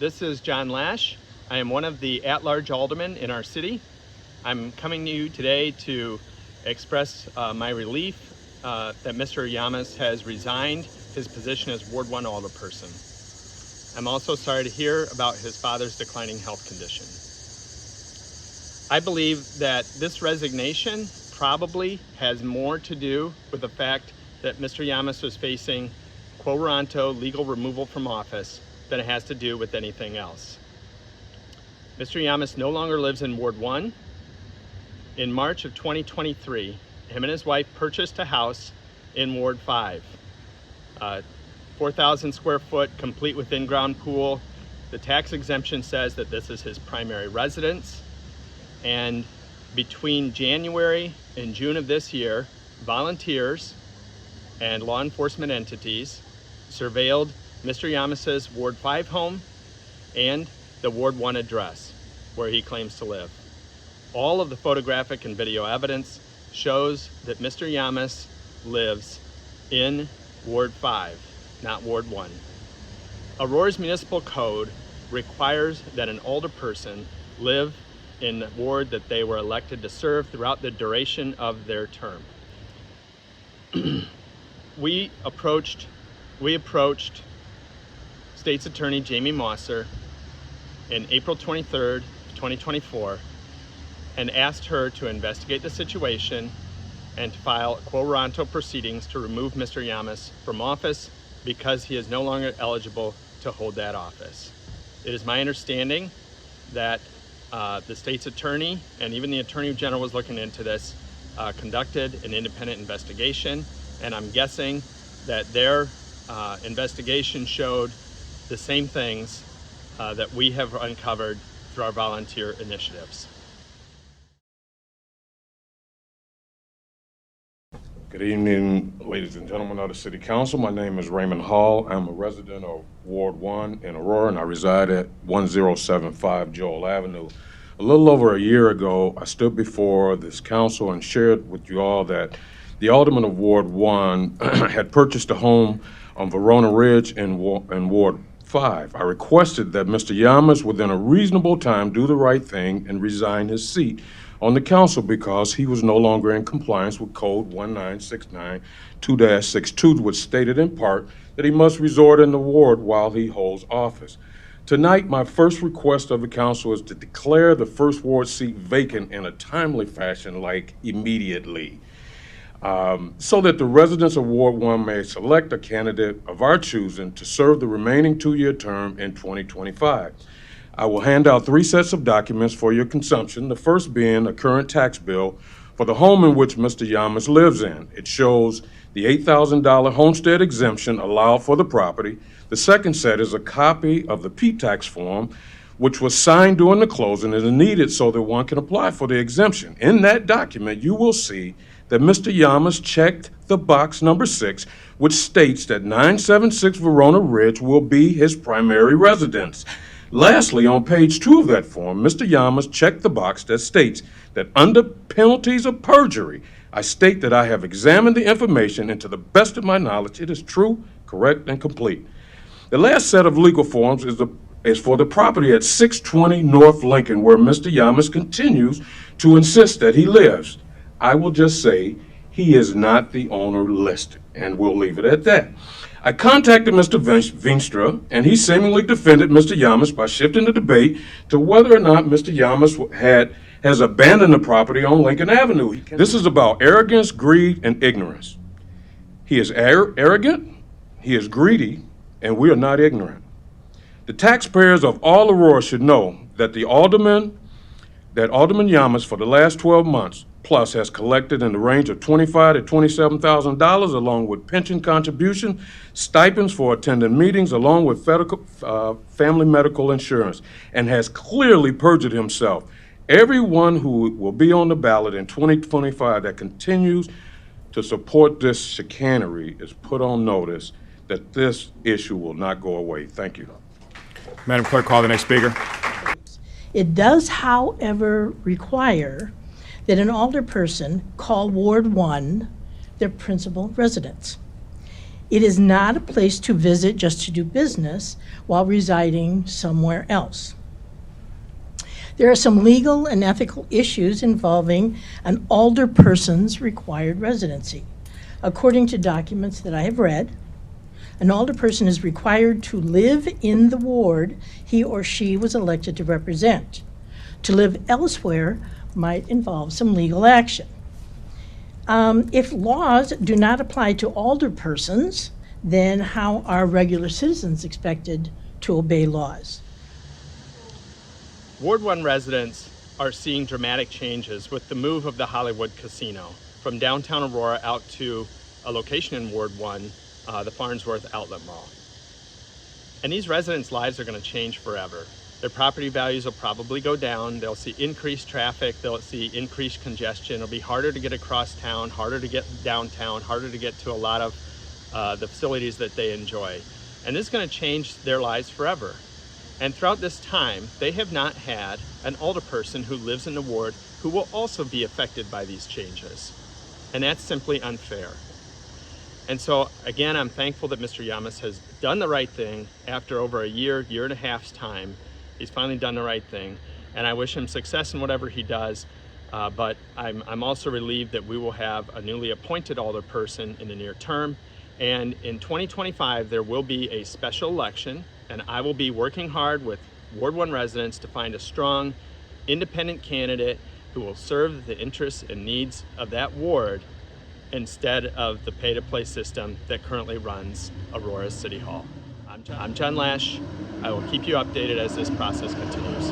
This is John Laesch. I am one of the at-large aldermen in our city. I'm coming to you today to express my relief that Mr. Llamas has resigned his position as Ward 1 alderperson. I'm also sorry to hear about his father's declining health condition. I believe that this resignation probably has more to do with the fact that Mr. Llamas was facing quo warranto legal removal from office than it has to do with anything else. Mr. Llamas no longer lives in Ward 1. In March of 2023, him and his wife purchased a house in Ward 5. 4,000 square foot, complete with in-ground pool. The tax exemption says that this is his primary residence. And between January and June of this year, volunteers and law enforcement entities surveilled Mr. Llamas's Ward 5 home and the Ward 1 address where he claims to live. All of the photographic and video evidence shows that Mr. Llamas lives in Ward 5, not Ward 1. Aurora's municipal code requires that an alderperson live in the ward that they were elected to serve throughout the duration of their term. We approached State's Attorney Jamie Mosser in April 23rd, 2024, and asked her to investigate the situation and to file quo warranto proceedings to remove Mr. Llamas from office because he is no longer eligible to hold that office. It is my understanding that the state's attorney and even the Attorney General was looking into this, conducted an independent investigation, and I'm guessing that their investigation showed the same things that we have uncovered through our volunteer initiatives. Good evening, ladies and gentlemen of the City Council. My name is Raymond Hall. I'm a resident of Ward 1 in Aurora, and I reside at 1075 Joel Avenue. A little over a year ago, I stood before this council and shared with you all that the alderman of Ward 1 had purchased a home on Verona Ridge in Ward 5. I requested that Mr. Llamas, within a reasonable time, do the right thing and resign his seat on the council because he was no longer in compliance with Code 19692-62, which stated in part that he must resort in the ward while he holds office. Tonight, my first request of the council is to declare the first ward seat vacant in a timely fashion, like immediately, so that the residents of Ward 1 may select a candidate of our choosing to serve the remaining two-year term in 2025. I will hand out 3 sets of documents for your consumption, the first being a current tax bill for the home in which Mr. Llamas lives in. It shows the $8,000 homestead exemption allowed for the property. The second set is a copy of the P-tax form, which was signed during the closing and is needed so that one can apply for the exemption. In that document, you will see that Mr. Llamas checked the box number 6, which states that 976 Verona Ridge will be his primary residence. Lastly, on page 2 of that form, Mr. Llamas checked the box that states that under penalties of perjury, I state that I have examined the information and to the best of my knowledge, it is true, correct, and complete. The last set of legal forms is for the property at 620 North Lincoln, where Mr. Llamas continues to insist that he lives. I will just say he is not the owner listed, and we'll leave it at that. I contacted Mr. Veenstra, and he seemingly defended Mr. Llamas by shifting the debate to whether or not Mr. Llamas has abandoned the property on Lincoln Avenue. This is about arrogance, greed, and ignorance. He is arrogant, he is greedy, and we are not ignorant. The taxpayers of all Aurora should know that Alderman Llamas for the last 12 months plus has collected in the range of $25,000 to $27,000 along with pension contribution, stipends for attending meetings, along with family medical insurance, and has clearly perjured himself. Everyone who will be on the ballot in 2025 that continues to support this chicanery is put on notice that this issue will not go away. Thank you. Madam Clerk, call the next speaker. It does, however, require that an alderperson call Ward 1 their principal residence. It is not a place to visit just to do business while residing somewhere else. There are some legal and ethical issues involving an alderperson's required residency. According to documents that I have read, an alderperson is required to live in the ward he or she was elected to represent. To live elsewhere might involve some legal action. If laws do not apply to alderpersons, then how are regular citizens expected to obey laws? Ward 1 residents are seeing dramatic changes with the move of the Hollywood Casino from downtown Aurora out to a location in Ward 1, the Farnsworth Outlet Mall. And these residents' lives are going to change forever. Their property values will probably go down. They'll see increased traffic. They'll see increased congestion. It'll be harder to get across town, harder to get downtown, harder to get to a lot of the facilities that they enjoy. And this is going to change their lives forever. And throughout this time, they have not had an alderperson who lives in the ward who will also be affected by these changes. And that's simply unfair. And so, again, I'm thankful that Mr. Llamas has done the right thing after over a year and a half's time. He's finally done the right thing, and I wish him success in whatever he does, but I'm also relieved that we will have a newly appointed alderperson in the near term, and in 2025 there will be a special election, and I will be working hard with Ward 1 residents to find a strong, independent candidate who will serve the interests and needs of that ward instead of the pay-to-play system that currently runs Aurora City Hall. I'm John Laesch. I will keep you updated as this process continues.